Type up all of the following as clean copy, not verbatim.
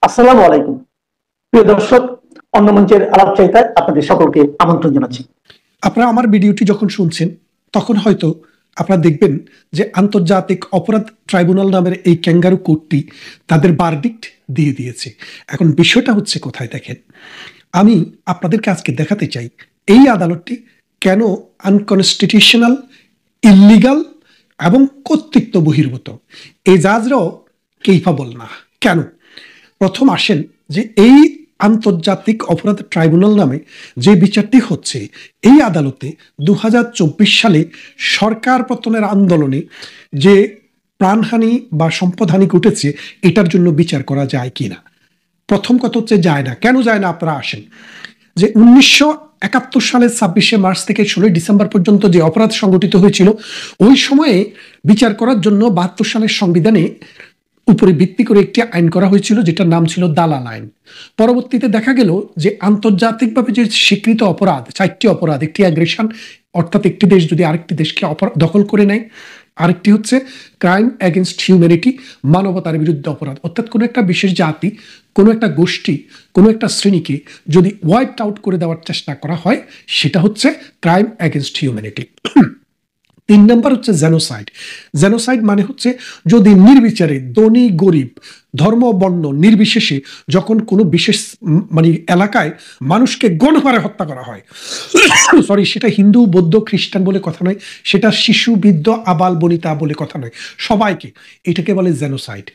আসসালামু আলাইকুম প্রিয় দর্শক, অন্য মঞ্চের আলাপচারিতায় আপনাদের সকলকে আমন্ত্রণ জানাচ্ছি। আপনারা আমার ভিডিওটি যখন শুনছেন তখন হয়তো আপনারা দেখবেন যে আন্তর্জাতিক অপরাধ ট্রাইব্যুনাল নামের এই ক্যাঙ্গারু কোর্টটি তাদের ভার্ডিক্ট দিয়ে দিয়েছে। এখন বিষয়টা হচ্ছে কোথায় দেখেন, আমি আপনাদেরকে আজকে দেখাতে চাই এই আদালতটি কেন আনকনস্টিটিউশনাল, ইল্লিগাল এবং কর্তৃত্ব বহির্ভূত। এই জাজরাও কেইফাবল না। কেন? প্রথম আসেন যে এই আন্তর্জাতিক অপরাধ ট্রাইব্যুনাল নামে যে বিচারটি হচ্ছে, এই আদালতে 2024 সালে সরকার পতনের আন্দোলনে যে প্রাণহানি বা সম্পদহানি ঘটেছে এটার জন্য বিচার করা যায় কিনা। প্রথম কথা হচ্ছে যায় না। কেন যায় না? আপনারা আসেন যে 1971 সালের 26শে মার্চ থেকে 16 ডিসেম্বর পর্যন্ত যে অপরাধ সংগঠিত হয়েছিল ওই সময়ে বিচার করার জন্য 72 সালের সংবিধানে উপরে ভিত্তি করে একটি আইন করা হয়েছিল যেটার নাম ছিল দালাল আইন। পরবর্তীতে দেখা গেল যে আন্তর্জাতিকভাবে যে স্বীকৃত অপরাধ, 4টি অপরাধ, একটি অ্যাগ্রেশন অর্থাৎ একটি দেশ যদি আরেকটি দেশকে দখল করে নেয়, আরেকটি হচ্ছে ক্রাইম এগেনস্ট হিউম্যানিটি, মানবতার বিরুদ্ধে অপরাধ, অর্থাৎ কোনো একটা বিশেষ জাতি, কোনো একটা গোষ্ঠী, কোনো একটা শ্রেণীকে যদি ওয়াইপ আউট করে দেওয়ার চেষ্টা করা হয় সেটা হচ্ছে ক্রাইম এগেনস্ট হিউম্যানিটি। 3 নম্বর হচ্ছে জেনোসাইড। জেনোসাইড মানে হচ্ছে যদি নির্বিচারে ধনী গরিব, ধর্ম বর্ণ নির্বিশেষে যখন কোনো বিশেষ এলাকায় মানুষকে গণহারে হত্যা করা হয়, সরি, সেটা হিন্দু বৌদ্ধ খ্রিস্টান বলে কথা নয়, সেটা শিশু বৃদ্ধ আবাল বনিতা বলে কথা নয়, সবাইকে, এটাকে বলে জেনোসাইড।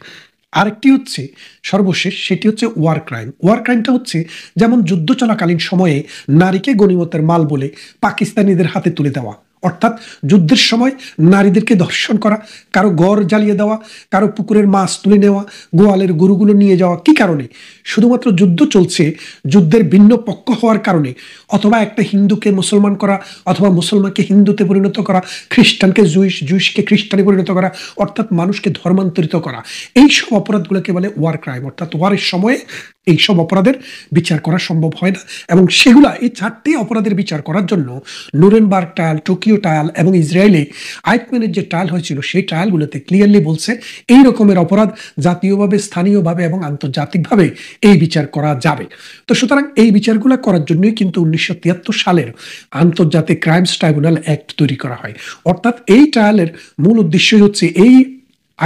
আরেকটি হচ্ছে সর্বশেষ, সেটি হচ্ছে ওয়ার ক্রাইম। ওয়ার ক্রাইমটা হচ্ছে যেমন যুদ্ধ চলাকালীন সময়ে নারীকে গনিমতের মাল বলে পাকিস্তানিদের হাতে তুলে দেওয়া, অর্থাৎ যুদ্ধের সময় নারীদেরকে ধর্ষণ করা, কারো ঘর জ্বালিয়ে দেওয়া, কারো পুকুরের মাছ তুলে নেওয়া, গোয়ালের গরুগুলো নিয়ে যাওয়া। কি কারণে? শুধুমাত্র যুদ্ধ চলছে, যুদ্ধের ভিন্ন পক্ষ হওয়ার কারণে, অথবা একটা হিন্দুকে মুসলমান করা, অথবা মুসলমানকে হিন্দুতে পরিণত করা, খ্রিস্টানকে জুইশকে খ্রিস্টানে পরিণত করা, অর্থাৎ মানুষকে ধর্মান্তরিত করা। এই সব অপরাধগুলোকে বলে ওয়ার ক্রাইম, অর্থাৎ ওয়ারের সময়ে এইসব অপরাধের বিচার করা সম্ভব হয় না। এবং সেগুলা, এই 4টি অপরাধের বিচার করার জন্য নুরেনবার্গ ট্রায়াল, টোকিও ট্রায়াল এবং ইসরায়েলে আইকম্যানের যে ট্রায়াল হয়েছিল সেই ট্রায়ালগুলোতে ক্লিয়ারলি বলছে এই রকমের অপরাধ জাতীয়ভাবে, স্থানীয়ভাবে এবং আন্তর্জাতিকভাবে এই বিচার করা যাবে। তো সুতরাং এই বিচারগুলো করার জন্যই কিন্তু 1973 সালের আন্তর্জাতিক ক্রাইমস ট্রাইব্যুনাল অ্যাক্ট তৈরি করা হয়। অর্থাৎ এই ট্রায়ালের মূল উদ্দেশ্যই হচ্ছে, এই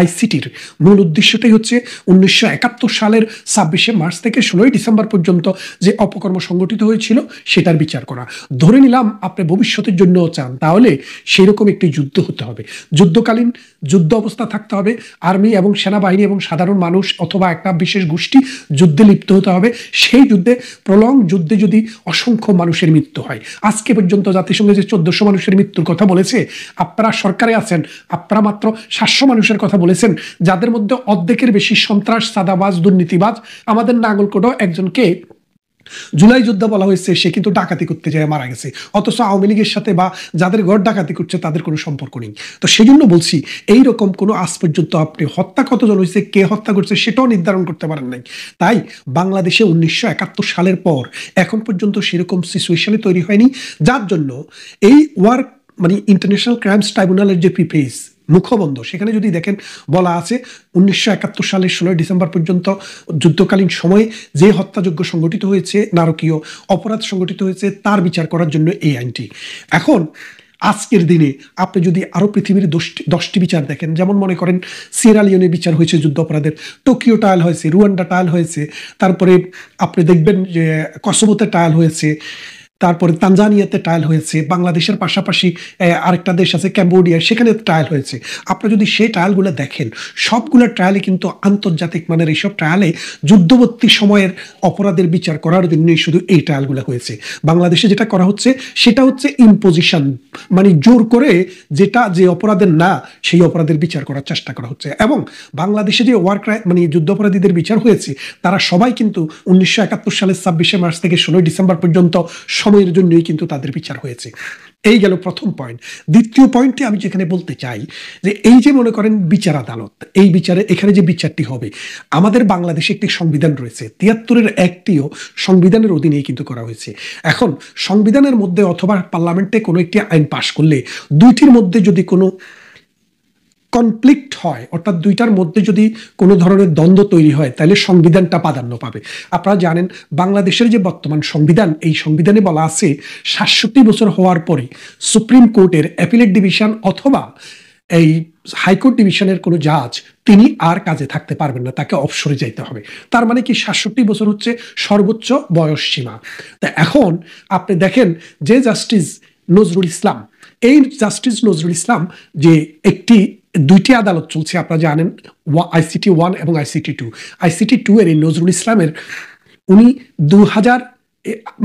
আইসিটির মূল উদ্দেশ্যটাই হচ্ছে 1971 সালের 26শে মার্চ থেকে 16ই ডিসেম্বর পর্যন্ত যে অপকর্ম সংগঠিত হয়েছিল সেটার বিচার করা। ধরে নিলাম আপনি ভবিষ্যতের জন্য চান, তাহলে সেই রকম একটি যুদ্ধ হতে হবে, যুদ্ধকালীন যুদ্ধ অবস্থা থাকতে হবে, আর্মি এবং সেনাবাহিনী এবং সাধারণ মানুষ অথবা একটা বিশেষ গোষ্ঠী যুদ্ধে লিপ্ত হতে হবে। সেই যুদ্ধে, প্রলং যুদ্ধে যদি অসংখ্য মানুষের মৃত্যু হয়, আজকে পর্যন্ত জাতিসংঘ যে 1400 মানুষের মৃত্যুর কথা বলেছে, আপনারা সরকারে আছেন, আপনারা মাত্র 700 মানুষের কথা বলেছেন, যাদের মধ্যে অর্ধেকের বেশি সন্ত্রাস, সাদাবাজ, দুর্নীতিবাজ। আমাদের নাগলকোটও একজনকে জুলাই যোদ্ধা বলা হয়েছে, সে কিন্তু ডাকাতি করতে যায় মারা গেছে, অথচ আওয়ামী লীগের সাথে বা যাদের ঘর ডাকাতি করছে তাদের কোনো সম্পর্ক নেই। তো সেই জন্য বলছি, এইরকম কোনো আজ পর্যন্ত আপনি হত্যা কতজন হয়েছে, কে হত্যা করছে সেটাও নির্ধারণ করতে পারেন নাই। তাই বাংলাদেশে 1971 সালের পর এখন পর্যন্ত সেরকম সিচুয়েশনে তৈরি হয়নি, যার জন্য এই ওয়ার ইন্টারন্যাশনাল ক্রাইমস ট্রাইব্যুনালের যে প্রিফেস মুখবন্ধ, সেখানে যদি দেখেন বলা আছে 1971 সালের 16 ডিসেম্বর পর্যন্ত যুদ্ধকালীন সময়ে যে হত্যাযজ্ঞ সংগঠিত হয়েছে, নারকীয় অপরাধ সংগঠিত হয়েছে, তার বিচার করার জন্য এই আইনটি। এখন আজকের দিনে আপনি যদি আরো পৃথিবীর 10টি বিচার দেখেন, যেমন মনে করেন সিয়েরা লিওনে বিচার হয়েছে যুদ্ধ অপরাধের, টোকিও ট্রায়াল হয়েছে, রুয়ান্ডা ট্রায়াল হয়েছে, তারপরে আপনি দেখবেন যে কসোভোতে ট্রায়াল হয়েছে, তারপরে তানজানিয়াতে ট্রায়াল হয়েছে, বাংলাদেশের পাশাপাশি আরেকটা দেশ আছে ক্যাম্বোডিয়া, সেখানে ট্রায়াল হয়েছে। আপনারা যদি সেই ট্রায়ালগুলো দেখেন, সবগুলো ট্রায়ালে কিন্তু আন্তর্জাতিক মানের এইসব ট্রায়ালে যুদ্ধবর্তী সময়ের অপরাধের বিচার করার জন্যই শুধু এই ট্রায়ালগুলো হয়েছে। বাংলাদেশে যেটা করা হচ্ছে সেটা হচ্ছে ইম্পোজিশন, জোর করে যেটা যে অপরাধের না সেই অপরাধের বিচার করার চেষ্টা করা হচ্ছে। এবং বাংলাদেশে যে ওয়ার ক্রাইম যুদ্ধাপরাধীদের বিচার হয়েছে, তারা সবাই কিন্তু 1971 সালের 26শে মার্চ থেকে 16 ডিসেম্বর পর্যন্ত সময়ের জন্যই কিন্তু তাদের বিচার হয়েছে। এই গেল প্রথম পয়েন্ট। দ্বিতীয় পয়েন্টে আমি যেখানে বলতে চাই যে এই যে মনে করেন বিচার আদালত, এই বিচারে এখানে যে বিচারটি হবে, আমাদের বাংলাদেশে একটি সংবিধান রয়েছে, 73-এর একটিও সংবিধানের অধীনেই কিন্তু করা হয়েছে। এখন সংবিধানের মধ্যে অথবা পার্লামেন্টে কোনো একটি আইন পাশ করলে দুইটির মধ্যে যদি কোনো কনফ্লিক্ট হয়, অর্থাৎ দুইটার মধ্যে যদি কোনো ধরনের দ্বন্দ্ব তৈরি হয়, তাহলে সংবিধানটা প্রাধান্য পাবে। আপনারা জানেন বাংলাদেশের যে বর্তমান সংবিধান, এই সংবিধানে বলা আছে ৬৭ বছর হওয়ার পরে সুপ্রিম কোর্টের অ্যাপিলেট ডিভিশন অথবা এই হাইকোর্ট ডিভিশনের কোনো জাজ তিনি আর কাজে থাকতে পারবেন না, তাকে অবসরে যাইতে হবে। তার মানে কি ৬৭ বছর হচ্ছে সর্বোচ্চ বয়স সীমা। তা এখন আপনি দেখেন যে জাস্টিস নজরুল ইসলাম, এই জাস্টিস নজরুল ইসলাম যে দুইটি আদালত চলছে আপনারা জানেন, ICT 1 এবং ICT 2। ICT 2 এর এই নজরুল ইসলামের উনি 2000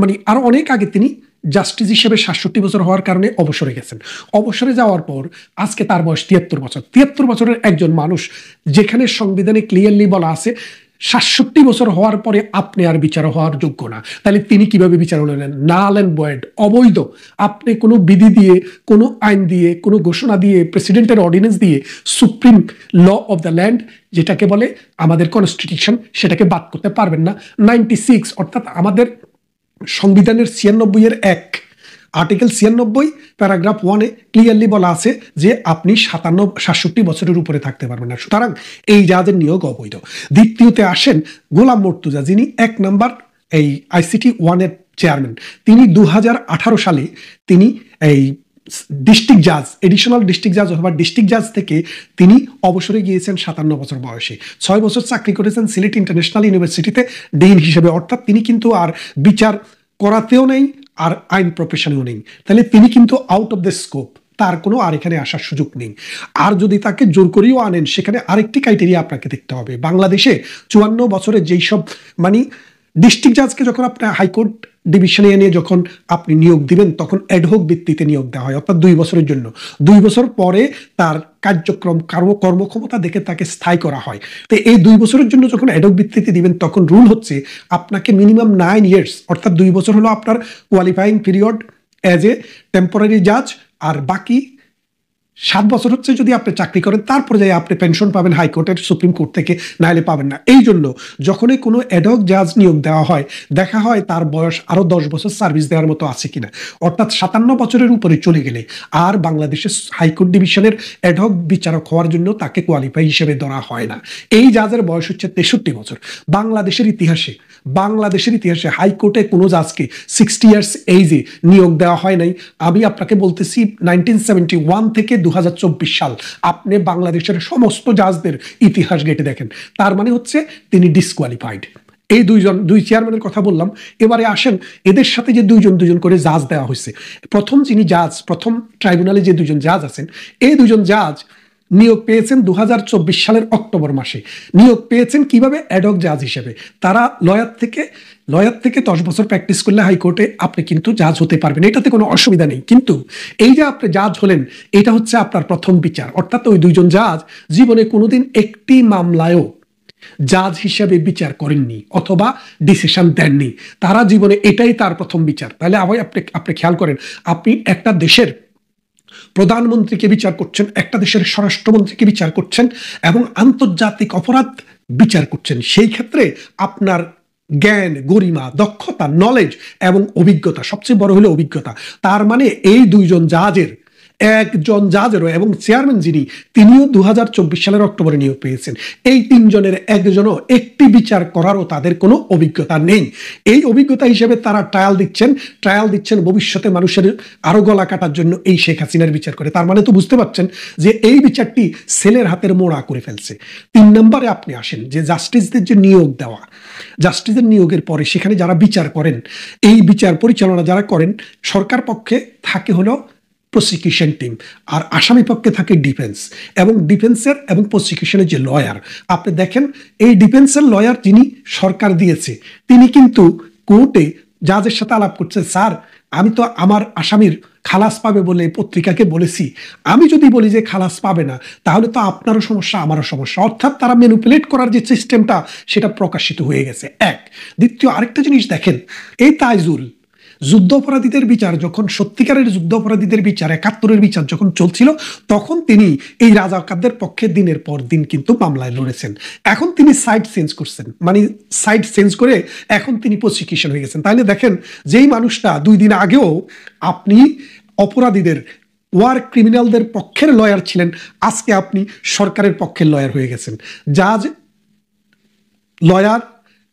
মানে আরো অনেক আগে তিনি জাস্টিস হিসেবে ৬৭ বছর হওয়ার কারণে অবসরে গেছেন। অবসরে যাওয়ার পর আজকে তার বয়স ৭৩ বছর। ৭৩ বছরের একজন মানুষ, যেখানে সংবিধানে ক্লিয়ারলি বলা আছে ৬৭ বছর হওয়ার পরে আপনি আর বিচার হওয়ার যোগ্য না, তাহলে তিনি কিভাবে বিচার হলেন? নাল অ্যান্ড ভয়েড, অবৈধ। আপনি কোনো বিধি দিয়ে, কোনো আইন দিয়ে, কোনো ঘোষণা দিয়ে, প্রেসিডেন্টের অর্ডিন্যান্স দিয়ে supreme law of the land যেটাকে বলে আমাদের কনস্টিটিউশন, সেটাকে বাদ করতে পারবেন না। 96 অর্থাৎ আমাদের সংবিধানের ৯৬ এর ১ আর্টিকেল ৯৬ প্যারাগ্রাফ 1-এ ক্লিয়ারলি বলা আছে যে আপনি ৬৭ বছরের উপরে থাকতে পারবেন না। সুতরাং এই জাজের নিয়োগ অবৈধ। দ্বিতীয়তে আসেন গোলাম মর্তুজা, যিনি ১ নম্বর এই ICT 1-এর চেয়ারম্যান। তিনি ২০১৮ সালে তিনি এই ডিস্ট্রিক্ট জাজ, এডিশনাল ডিস্ট্রিক্ট জাজ অথবা ডিস্ট্রিক্ট জাজ থেকে তিনি অবসরে গিয়েছেন ৫৭ বছর বয়সে। ৬ বছর চাকরি করেছেন সিলেট ইন্টারন্যাশনাল ইউনিভার্সিটিতে ডিন হিসেবে, অর্থাৎ তিনি কিন্তু আর বিচার করাতেও নেই আর আইন প্রফেশনেও নেই, তাহলে তিনি কিন্তু আউট অফ দ্য স্কোপ, তার কোনো আর এখানে আসার সুযোগ নেই। আর যদি তাকে জোর করেও আনেন, সেখানে আরেকটি ক্রাইটেরিয়া আপনাকে দেখতে হবে। বাংলাদেশে ৫৪ বছরে যেই সব মানে ডিস্ট্রিক্ট জাজকে যখন আপনার হাইকোর্ট ডিভিশনে এনে যখন আপনি নিয়োগ দিবেন, তখন অ্যাডহক ভিত্তিতে নিয়োগ দেওয়া হয়, অর্থাৎ 2 বছরের জন্য। 2 বছর পরে তার কার্যক্রম কর্মক্ষমতা দেখে তাকে স্থায়ী করা হয়। তো এই 2 বছরের জন্য যখন অ্যাডহক ভিত্তিতে দিবেন, তখন রুল হচ্ছে আপনাকে মিনিমাম 9 ইয়ার্স, অর্থাৎ 2 বছর হলো আপনার qualifying period as a temporary জাজ, আর বাকি 7 বছর হচ্ছে যদি আপনি চাকরি করেন, তারপরে যাই আপনি পেনশন পাবেন হাইকোর্টের, সুপ্রিম কোর্ট থেকে, নাইলে পাবেন না। এই জন্য যখনই কোনো অ্যাডহক জাজ নিয়োগ দেওয়া হয়, দেখা হয় তার বয়স আরো 10 বছর সার্ভিস দেওয়ার মতো আছে কিনা, অর্থাৎ 57 বছরের উপরে চলে গেলে আর বাংলাদেশের হাইকোর্ট ডিভিশনের অ্যাডহক বিচারক হওয়ার জন্য তাকে কোয়ালিফাই হিসেবে ধরা হয় না। এই জাজের বয়স হচ্ছে 63 বছর। বাংলাদেশের ইতিহাসে হাইকোর্টে কোনো জাজকে 60 ইয়ার্স এইজে নিয়োগ দেওয়া হয় নাই। আমি আপনাকে বলতেছি 1971 থেকে 2024 সাল আপনি বাংলাদেশের সমস্ত জাজদের ইতিহাস ঘেঁটে দেখেন, তার মানে হচ্ছে তিনি ডিসকোয়ালিফাইড। এই দুই চেয়ারম্যানের কথা বললাম। এবারে আসেন এদের সাথে যে দুজন করে জাজ দেওয়া হয়েছে। প্রথম ট্রাইব্যুনালে যে 2জন জাজ আছেন, এই 2জন জাজ নিয়োগ পেয়েছেন 2024 সালের অক্টোবর মাসে। নিয়োগ পেয়েছেন কিভাবে? অ্যাডহক জাজ হিসেবে। তারা লয়ার থেকে 10 বছর প্র্যাকটিস করলে হাইকোর্টে আপনি কিন্তু জাজ হতে পারবেন, এটাতে কোনো অসুবিধা নেই। কিন্তু এই যে আপনি জাজ হলেন, এটা হচ্ছে আপনার প্রথম বিচার, অর্থাৎ ওই 2জন জাজ জীবনে কোনোদিন একটি মামলায়ও জাজ হিসেবে বিচার করেননি অথবা ডিসিশন দেননি। তারা জীবনে এটাই তার প্রথম বিচার। তাহলে আপনি খেয়াল করেন, আপনি একটা দেশের প্রধানমন্ত্রীকে বিচার করছেন, একটা দেশের স্বরাষ্ট্রমন্ত্রীকে বিচার করছেন এবং আন্তর্জাতিক অপরাধ বিচার করছেন। সেই ক্ষেত্রে আপনার জ্ঞান, গরিমা, দক্ষতা, নলেজ এবং অভিজ্ঞতা, সবচেয়ে বড় হলো অভিজ্ঞতা। তার মানে এই 2জন জাজের, একজন জাজেরও এবং চেয়ারম্যান যিনি, তিনিও 2024 সালের অক্টোবরে নিয়োগ পেয়েছেন। এই 3 জনের একজনও একটি বিচার করারও তাদের কোনো অভিজ্ঞতা নেই। এই অভিজ্ঞতা হিসেবে তারা ট্রায়াল দিচ্ছেন ভবিষ্যতে মানুষের আরো গলা কাটার জন্য এই শেখ হাসিনার বিচার করে। তার মানে তো বুঝতে পারছেন যে এই বিচারটি ছেলের হাতের মোড়া করে ফেলছে। 3 নম্বরে আপনি আসেন যে জাস্টিসদের যে নিয়োগ দেওয়া, জাস্টিসের নিয়োগের পরে সেখানে যারা বিচার করেন, এই বিচার পরিচালনা যারা করেন, সরকার পক্ষে থাকে হলো প্রসিকিউশন টিম, আর আসামি পক্ষে থাকে ডিফেন্স। এবং ডিফেন্সের এবং প্রসিকিউশনের যে লয়ার, আপনি দেখেন এই ডিফেন্সের লয়ার যিনি সরকার দিয়েছে, তিনি কিন্তু কোর্টে জাজের সাথে আলাপ করছে, স্যার আমি তো আমার আসামির খালাস পাবে বলে পত্রিকাকে বলেছি, আমি যদি বলি যে খালাস পাবে না, তাহলে তো আপনারও সমস্যা আমারও সমস্যা। অর্থাৎ তারা ম্যানিপুলেট করার যে সিস্টেমটা, সেটা প্রকাশিত হয়ে গেছে। দ্বিতীয় আরেকটা জিনিস দেখেন, এই তাইজুল যুদ্ধ অপরাধীদের বিচার যখন, সত্যিকারের যুদ্ধ অপরাধীদের বিচার, 71-এর বিচার যখন চলছিল, তখন তিনি এই রাজাকারদের পক্ষে দিনের পর দিন কিন্তু মামলায় লড়েছেন। এখন তিনি সাইড চেঞ্জ করে এখন তিনি প্রসিকিউশন হয়ে গেছেন। তাহলে দেখেন, যেই মানুষটা 2 দিন আগেও আপনি অপরাধীদের ওয়ার ক্রিমিনালদের পক্ষের লয়ার ছিলেন, আজকে আপনি সরকারের পক্ষের লয়ার হয়ে গেছেন। জাজ, লয়ার,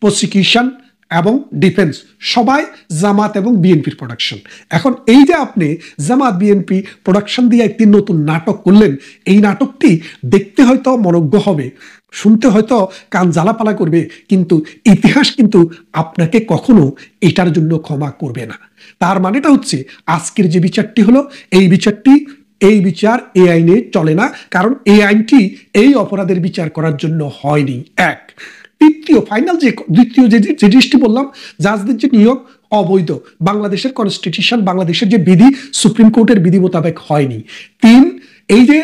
প্রসিকিউশন এবং ডিফেন্স সবাই জামাত এবং বিএনপির প্রোডাকশন। এখন এই যে আপনি জামাত বিএনপি প্রোডাকশন দিয়ে একটি নতুন নাটক করলেন, এই নাটকটি দেখতে হয়তো মনোজ্ঞ হবে, শুনতে হয়তো কান জ্বালাপালা করবে, কিন্তু ইতিহাস কিন্তু আপনাকে কখনো এটার জন্য ক্ষমা করবে না। তার মানেটা হচ্ছে আজকের যে বিচারটি হলো, এই বিচার এই আইনে চলে না, কারণ এই আইনটি এই অপরাধের বিচার করার জন্য হয়নি। এক, দ্বিতীয় যে জিনিসটি বললাম, জাজদের যে নিয়োগ অবৈধ, বাংলাদেশের কনস্টিটিউশন, বাংলাদেশের যে বিধি, সুপ্রিম কোর্টের বিধি মোতাবেক হয়নি। তিন, এই যে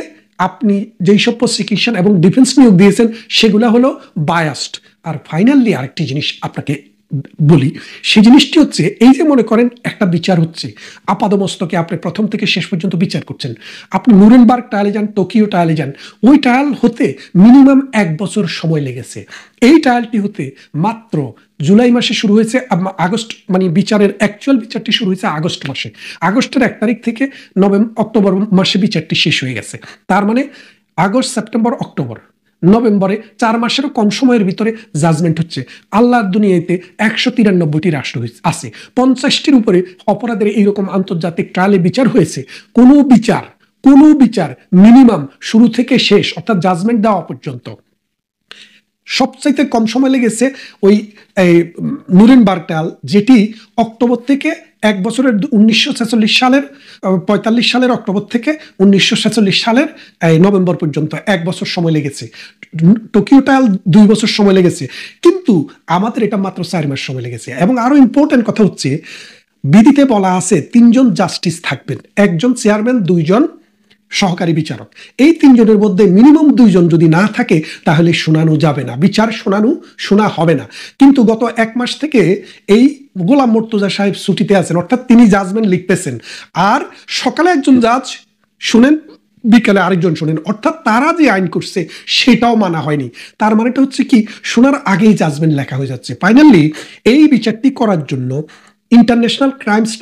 আপনি যেই সব প্রসিকিউশন এবং ডিফেন্স নিয়োগ দিয়েছেন সেগুলা হলো বায়াসড। আর ফাইনালি আরেকটি জিনিস আপনাকে বলি, সেই জিনিসটি হচ্ছে এই যে মনে করেন একটা বিচার হচ্ছে, আপাদমস্তকে আপনি প্রথম থেকে শেষ পর্যন্ত বিচার করছেন, আপনি নুরেনবার্গ ট্রায়ালে যান, টোকিও ট্রায়ালে যান, ওই ট্রায়াল হতে মিনিমাম 1 বছর সময় লেগেছে। এই ট্রায়ালটি হতে মাত্র জুলাই মাসে শুরু হয়েছে, আগস্ট মানে বিচারের অ্যাকচুয়াল বিচারটি শুরু হয়েছে আগস্ট মাসে, আগস্টের 1 তারিখ থেকে অক্টোবর মাসে বিচারটি শেষ হয়ে গেছে। তার মানে আগস্ট, সেপ্টেম্বর, অক্টোবর, নভেম্বরে 4 মাসেরও কম সময়ের ভিতরে জাজমেন্ট হচ্ছে। আল্লাহর দুনিয়াতে 193টি রাষ্ট্র আছে, 50টির উপরে অপরাধের এইরকম আন্তর্জাতিক ট্রায়ালে বিচার হয়েছে। কোনো বিচার মিনিমাম শুরু থেকে শেষ অর্থাৎ জাজমেন্ট দেওয়া পর্যন্ত সবচাইতে কম সময় লেগেছে ওই নুরেনবার্গ ট্রায়াল, যেটি অক্টোবর থেকে 1 বছরের 1946 সালের 45 সালের অক্টোবর থেকে 1946 সালের নভেম্বর পর্যন্ত 1 বছর সময় লেগেছে। টোকিও ট্রায়াল 2 বছর সময় লেগেছে, কিন্তু আমাদের এটা মাত্র 4 মাস সময় লেগেছে। এবং আরো ইম্পর্টেন্ট কথা হচ্ছে, বিধিতে বলা আছে 3 জন জাস্টিস থাকবেন, 1 জন চেয়ারম্যান, 2 জন সহকারী বিচারক। এই 3 জনের মধ্যে মিনিমাম 2 জন যদি না থাকে তাহলে শোনানো যাবে না, বিচার শোনা হবে না। কিন্তু গত 1 মাস থেকে এই গোলাম মুর্তজা সাহেব ছুটিতে আছেন, অর্থাৎ তিনি জাজমেন্ট লিখতেছেন, আর সকালে একজন জাজ শুনেন, বিকালে আরেকজন শোনেন, অর্থাৎ তারা যে আইন করছে সেটাও মানা হয়নি। তার মানেটা হচ্ছে কি, শোনার আগেই জাজমেন্ট লেখা হয়ে যাচ্ছে। ফাইনালি এই বিচারটি করার জন্য ইন্টারন্যাশনাল ক্রাইমস